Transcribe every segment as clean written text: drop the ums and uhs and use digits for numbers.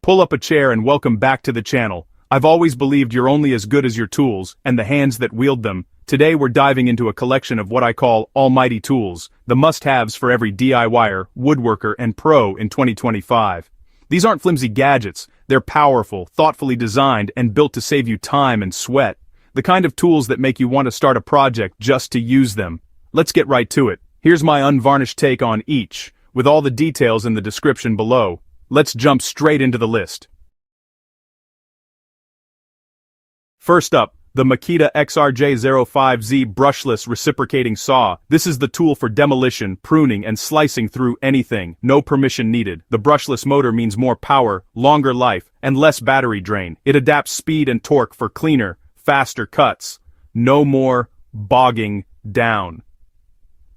Pull up a chair and welcome back to the channel. I've always believed you're only as good as your tools, and the hands that wield them. Today we're diving into a collection of what I call almighty tools, the must-haves for every DIYer, woodworker, and pro in 2025. These aren't flimsy gadgets, they're powerful, thoughtfully designed, and built to save you time and sweat. The kind of tools that make you want to start a project just to use them. Let's get right to it. Here's my unvarnished take on each, with all the details in the description below. Let's jump straight into the list. First up, the Makita XRJ05Z Brushless Reciprocating Saw. This is the tool for demolition, pruning, and slicing through anything. No permission needed. The brushless motor means more power, longer life, and less battery drain. It adapts speed and torque for cleaner, faster cuts. No more bogging down.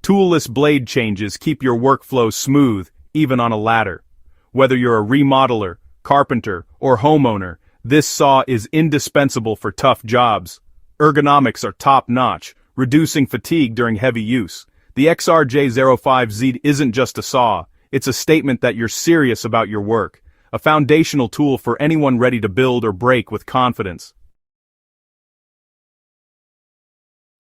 Toolless blade changes keep your workflow smooth, even on a ladder. Whether you're a remodeler, carpenter, or homeowner, this saw is indispensable for tough jobs. Ergonomics are top-notch, reducing fatigue during heavy use. The XRJ05Z isn't just a saw, it's a statement that you're serious about your work. A foundational tool for anyone ready to build or break with confidence.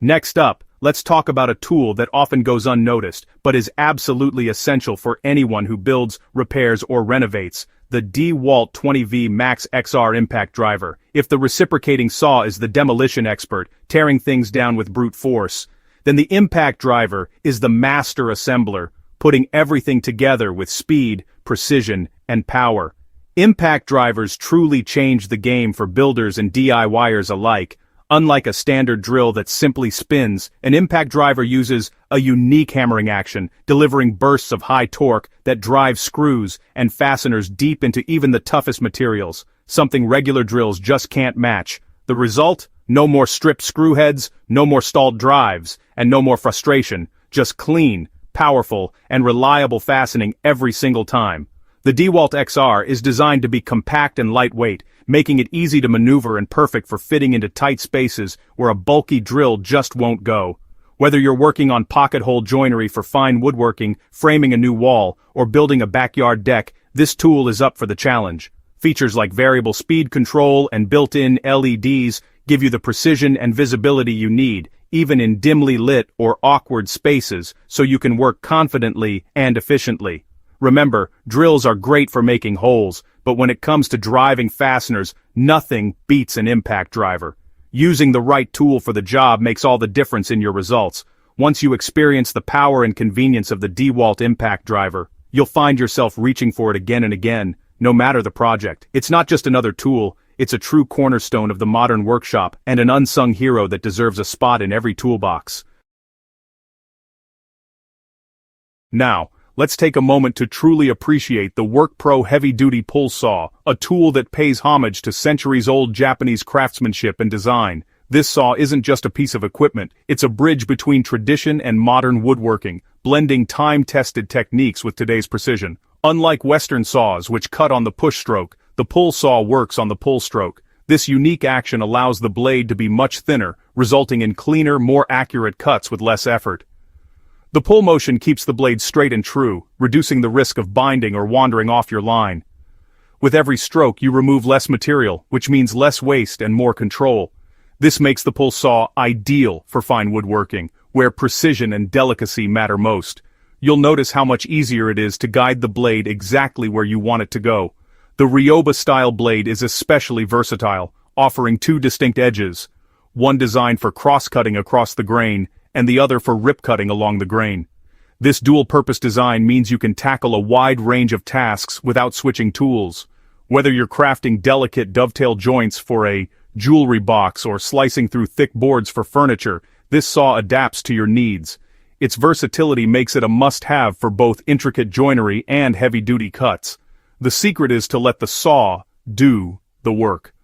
Next up, let's talk about a tool that often goes unnoticed, but is absolutely essential for anyone who builds, repairs, or renovates. The DEWALT 20V Max XR Impact Driver. If the reciprocating saw is the demolition expert, tearing things down with brute force, then the impact driver is the master assembler, putting everything together with speed, precision, and power. Impact drivers truly change the game for builders and DIYers alike. Unlike a standard drill that simply spins, an impact driver uses a unique hammering action, delivering bursts of high torque that drive screws and fasteners deep into even the toughest materials, something regular drills just can't match. The result? No more stripped screw heads, no more stalled drives, and no more frustration, just clean, powerful, and reliable fastening every single time. The DEWALT XR is designed to be compact and lightweight, making it easy to maneuver and perfect for fitting into tight spaces where a bulky drill just won't go. Whether you're working on pocket hole joinery for fine woodworking, framing a new wall, or building a backyard deck, this tool is up for the challenge. Features like variable speed control and built-in LEDs give you the precision and visibility you need, even in dimly lit or awkward spaces, so you can work confidently and efficiently. Remember, drills are great for making holes, but when it comes to driving fasteners, nothing beats an impact driver. Using the right tool for the job makes all the difference in your results. Once you experience the power and convenience of the DEWALT impact driver, you'll find yourself reaching for it again and again, no matter the project. It's not just another tool, it's a true cornerstone of the modern workshop and an unsung hero that deserves a spot in every toolbox. Now, let's take a moment to truly appreciate the WORKPRO heavy-duty pull saw, a tool that pays homage to centuries-old Japanese craftsmanship and design. This saw isn't just a piece of equipment, it's a bridge between tradition and modern woodworking, blending time-tested techniques with today's precision. Unlike Western saws, which cut on the push stroke, the pull saw works on the pull stroke. This unique action allows the blade to be much thinner, resulting in cleaner, more accurate cuts with less effort. The pull motion keeps the blade straight and true, reducing the risk of binding or wandering off your line. With every stroke you remove less material, which means less waste and more control. This makes the pull saw ideal for fine woodworking, where precision and delicacy matter most. You'll notice how much easier it is to guide the blade exactly where you want it to go. The Ryoba-style blade is especially versatile, offering two distinct edges, one designed for cross-cutting across the grain, and the other for rip-cutting along the grain. This dual-purpose design means you can tackle a wide range of tasks without switching tools. Whether you're crafting delicate dovetail joints for a jewelry box or slicing through thick boards for furniture, this saw adapts to your needs. Its versatility makes it a must-have for both intricate joinery and heavy-duty cuts. The secret is to let the saw do the work.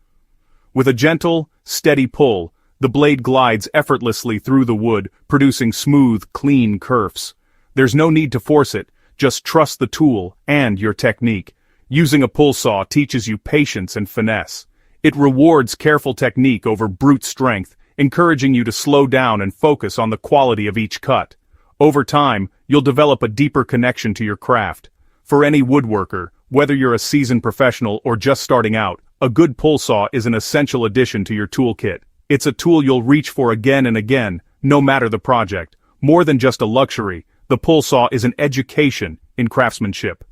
With a gentle, steady pull, the blade glides effortlessly through the wood, producing smooth, clean kerfs. There's no need to force it, just trust the tool and your technique. Using a pull saw teaches you patience and finesse. It rewards careful technique over brute strength, encouraging you to slow down and focus on the quality of each cut. Over time, you'll develop a deeper connection to your craft. For any woodworker, Whether you're a seasoned professional or just starting out, a good pull saw is an essential addition to your toolkit. It's a tool you'll reach for again and again, no matter the project. More than just a luxury, the pull saw is an education in craftsmanship.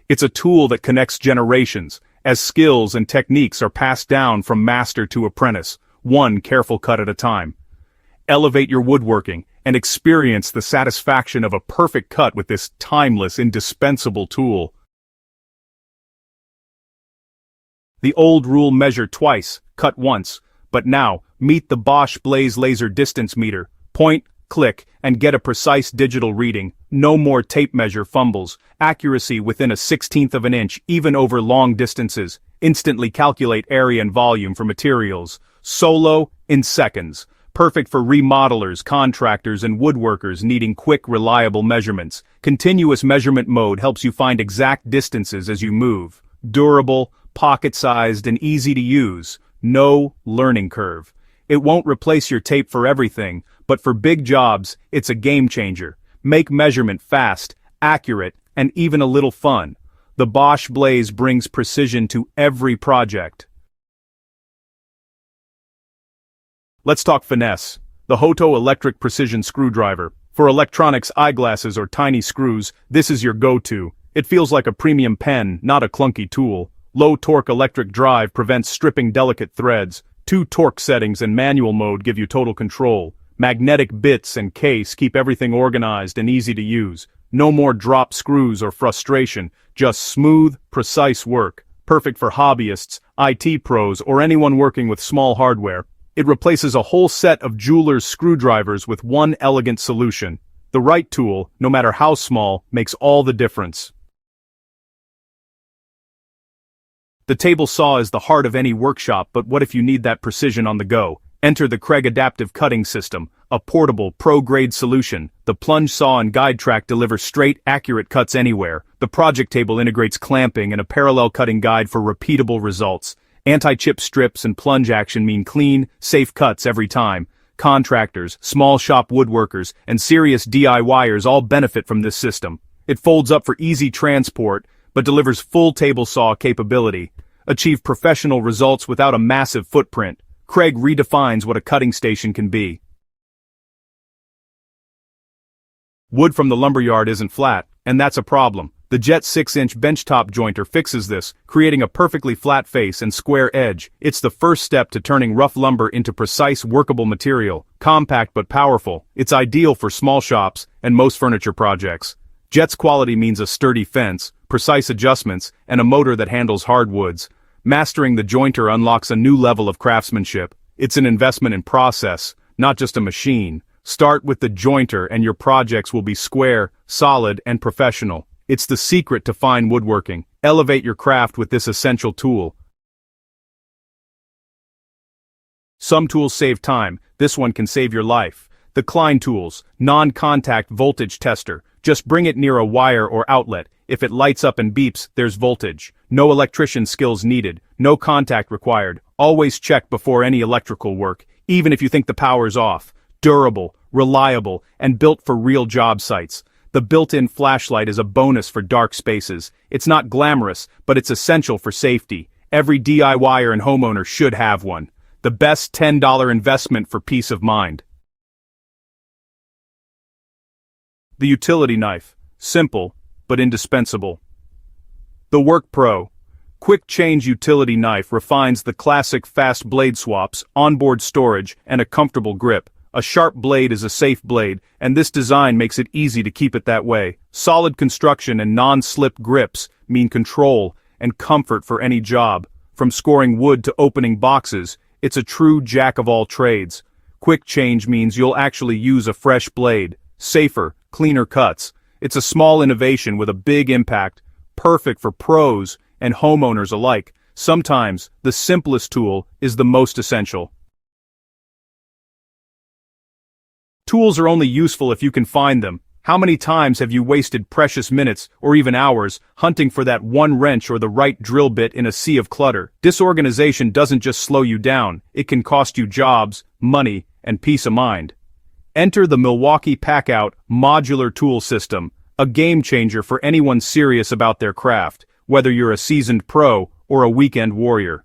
It's a tool that connects generations, as skills and techniques are passed down from master to apprentice, one careful cut at a time. Elevate your woodworking and experience the satisfaction of a perfect cut with this timeless, indispensable tool. The old rule, measure twice, cut once, but now, meet the BOSCH Blaze Laser Distance Meter. Point, click, and get a precise digital reading. No more tape measure fumbles. Accuracy within a 1/16 of an inch, even over long distances. Instantly calculate area and volume for materials. Solo, in seconds. Perfect for remodelers, contractors, and woodworkers needing quick, reliable measurements. Continuous measurement mode helps you find exact distances as you move. Durable, pocket-sized, and easy to use. No learning curve. It won't replace your tape for everything, but for big jobs, it's a game changer. Make measurement fast, accurate, and even a little fun. The BOSCH Blaze brings precision to every project. Let's talk finesse. The HOTO electric precision screwdriver. For electronics, eyeglasses, or tiny screws, this is your go-to. It feels like a premium pen, not a clunky tool. Low-torque electric drive prevents stripping delicate threads. 2 torque settings and manual mode give you total control. Magnetic bits and case keep everything organized and easy to use. No more drop screws or frustration, just smooth, precise work. Perfect for hobbyists, IT pros, or anyone working with small hardware. It replaces a whole set of jeweler's screwdrivers with one elegant solution. The right tool, no matter how small, makes all the difference. The table saw is the heart of any workshop, but what if you need that precision on the go? Enter the Kreg Adaptive Cutting System, a portable, pro-grade solution. The Plunge saw and guide track deliver straight, accurate cuts anywhere. The project table integrates clamping and a parallel cutting guide for repeatable results. Anti-chip strips and plunge action mean clean, safe cuts every time. Contractors, small shop woodworkers, and serious DIYers all benefit from this system. It folds up for easy transport, but delivers full table saw capability. Achieve professional results without a massive footprint. Kreg redefines what a cutting station can be. Wood from the lumberyard isn't flat, and that's a problem. The Jet 6-inch Benchtop Joiner fixes this, creating a perfectly flat face and square edge. It's the first step to turning rough lumber into precise, workable material. Compact but powerful, it's ideal for small shops and most furniture projects. Jet's quality means a sturdy fence, precise adjustments, and a motor that handles hardwoods. Mastering the jointer unlocks a new level of craftsmanship. It's an investment in process, not just a machine. Start with the jointer and your projects will be square, solid, and professional. It's the secret to fine woodworking. Elevate your craft with this essential tool. Some tools save time, this one can save your life. The Klein tools, non-contact voltage tester. Just bring it near a wire or outlet. If it lights up and beeps, there's voltage. No electrician skills needed, no contact required. Always check before any electrical work, even if you think the power's off. Durable, reliable, and built for real job sites. The built-in flashlight is a bonus for dark spaces. It's not glamorous, but it's essential for safety. Every DIYer and homeowner should have one. The best $10 investment for peace of mind. The utility knife. Simple, but indispensable. The WORKPRO. Quick change utility knife refines the classic fast blade swaps, onboard storage, and a comfortable grip. A sharp blade is a safe blade, and this design makes it easy to keep it that way. Solid construction and non-slip grips mean control and comfort for any job. From scoring wood to opening boxes, it's a true jack-of-all-trades. Quick change means you'll actually use a fresh blade. Safer, cleaner cuts. It's a small innovation with a big impact, perfect for pros and homeowners alike. Sometimes, the simplest tool is the most essential. Tools are only useful if you can find them. How many times have you wasted precious minutes, or even hours, hunting for that one wrench or the right drill bit in a sea of clutter? Disorganization doesn't just slow you down, it can cost you jobs, money, and peace of mind. Enter the Milwaukee PACKOUT Modular Tool System, a game changer for anyone serious about their craft. whether you're a seasoned pro or a weekend warrior.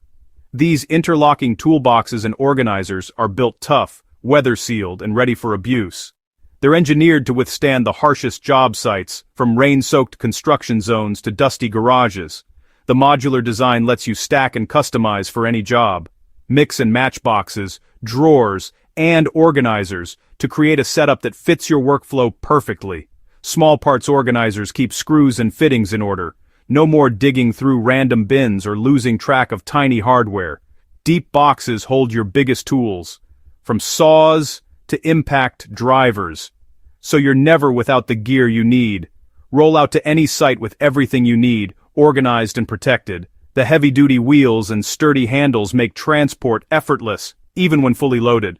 These interlocking toolboxes and organizers are built tough, weather-sealed, and ready for abuse. They're engineered to withstand the harshest job sites, from rain-soaked construction zones to dusty garages. The modular design lets you stack and customize for any job. Mix and match boxes, drawers, and organizers to create a setup that fits your workflow perfectly. Small parts organizers keep screws and fittings in order. No more digging through random bins or losing track of tiny hardware. Deep boxes hold your biggest tools, from saws to impact drivers. So you're never without the gear you need. Roll out to any site with everything you need, organized and protected. The heavy-duty wheels and sturdy handles make transport effortless, even when fully loaded.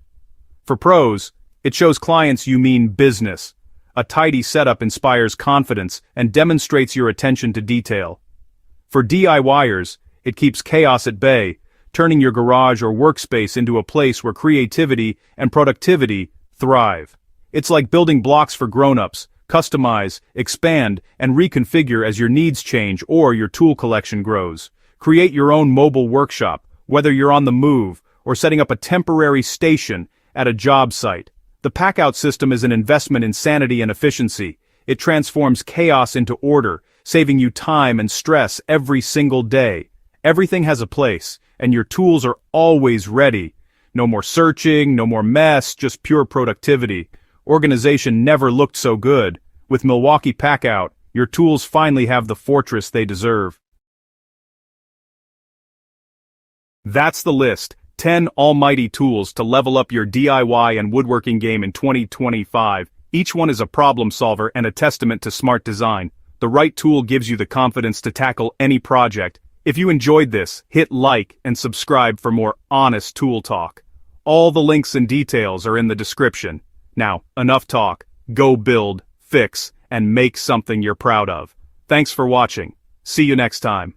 For pros, it shows clients you mean business. A tidy setup inspires confidence and demonstrates your attention to detail. For DIYers, it keeps chaos at bay, turning your garage or workspace into a place where creativity and productivity thrive. It's like building blocks for grown-ups. Customize, expand, and reconfigure as your needs change or your tool collection grows. Create your own mobile workshop, whether you're on the move or setting up a temporary station at a job site. The PACKOUT system is an investment in sanity and efficiency. It transforms chaos into order, saving you time and stress every single day. Everything has a place, and your tools are always ready. No more searching, no more mess, just pure productivity. Organization never looked so good. With Milwaukee PACKOUT, your tools finally have the fortress they deserve. That's the list. 10 almighty tools to level up your DIY and woodworking game in 2025. Each one is a problem solver and a testament to smart design. The right tool gives you the confidence to tackle any project. If you enjoyed this, hit like and subscribe for more honest tool talk. All the links and details are in the description. Now, enough talk. Go build, fix, and make something you're proud of. Thanks for watching. See you next time.